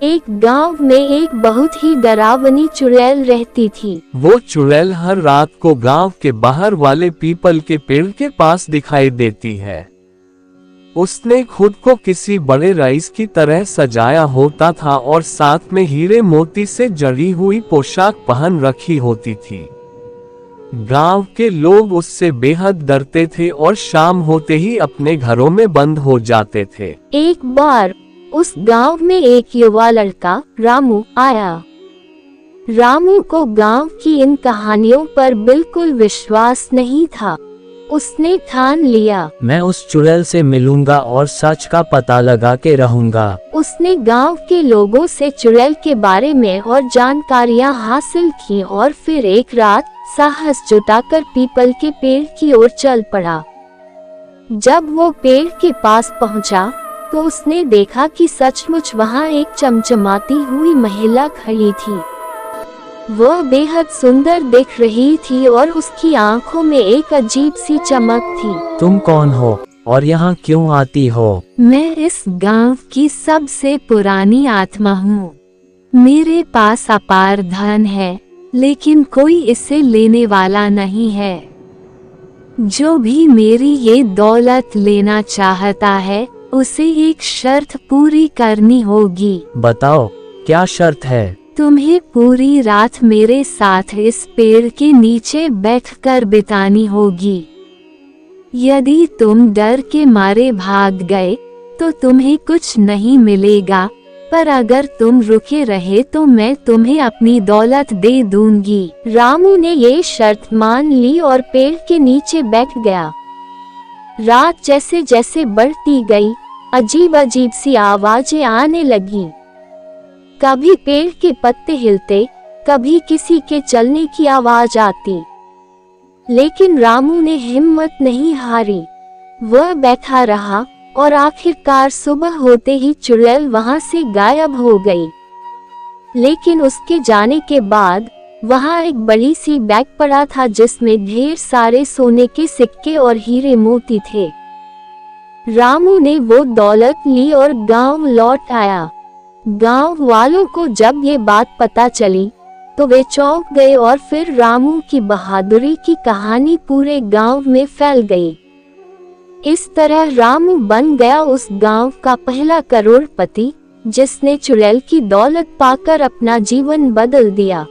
एक गांव में एक बहुत ही डरावनी चुड़ैल रहती थी। वो चुड़ैल हर रात को गांव के बाहर वाले पीपल के पेड़ के पास दिखाई देती है। उसने खुद को किसी बड़े रईस की तरह सजाया होता था और साथ में हीरे मोती से जड़ी हुई पोशाक पहन रखी होती थी। गांव के लोग उससे बेहद डरते थे और शाम होते ही अपने घरों में बंद हो जाते थे। एक बार उस गांव में एक युवा लड़का रामू आया। रामू को गांव की इन कहानियों पर बिल्कुल विश्वास नहीं था। उसने ठान लिया, मैं उस चुड़ैल से मिलूंगा और सच का पता लगा के रहूंगा। उसने गांव के लोगों से चुड़ैल के बारे में और जानकारियां हासिल की और फिर एक रात साहस जुटाकर पीपल के पेड़ की ओर चल पड़ा। जब वो पेड़ के पास पहुंचा, तो उसने देखा कि सचमुच वहां एक चमचमाती हुई महिला खड़ी थी। वह बेहद सुंदर दिख रही थी और उसकी आंखों में एक अजीब सी चमक थी। तुम कौन हो और यहाँ क्यों आती हो? मैं इस गांव की सबसे पुरानी आत्मा हूँ। मेरे पास अपार धन है, लेकिन कोई इसे लेने वाला नहीं है। जो भी मेरी ये दौलत लेना चाहता है, उसे एक शर्त पूरी करनी होगी। बताओ, क्या शर्त है? तुम्हें पूरी रात मेरे साथ इस पेड़ के नीचे बैठकर बितानी होगी। यदि तुम डर के मारे भाग गए, तो तुम्हें कुछ नहीं मिलेगा, पर अगर तुम रुके रहे तो मैं तुम्हें अपनी दौलत दे दूंगी। रामू ने ये शर्त मान ली और पेड़ के नीचे बैठ गया। रात जैसे जैसे बढ़ती गई, अजीब अजीब सी आवाजें आने लगीं। कभी पेड़ के पत्ते हिलते, कभी किसी के चलने की आवाज आती। लेकिन रामू ने हिम्मत नहीं हारी। वह बैठा रहा और आखिरकार सुबह होते ही चुड़ैल वहां से गायब हो गई। लेकिन उसके जाने के बाद वहां एक बड़ी सी बैग पड़ा था, जिसमें ढेर सारे सोने के सिक्के और हीरे मोती थे। रामू ने वो दौलत ली और गांव लौट आया। गांव वालों को जब ये बात पता चली, तो वे चौंक गए और फिर रामू की बहादुरी की कहानी पूरे गांव में फैल गई। इस तरह रामू बन गया उस गांव का पहला करोड़पति, जिसने चुड़ैल की दौलत पाकर अपना जीवन बदल दिया।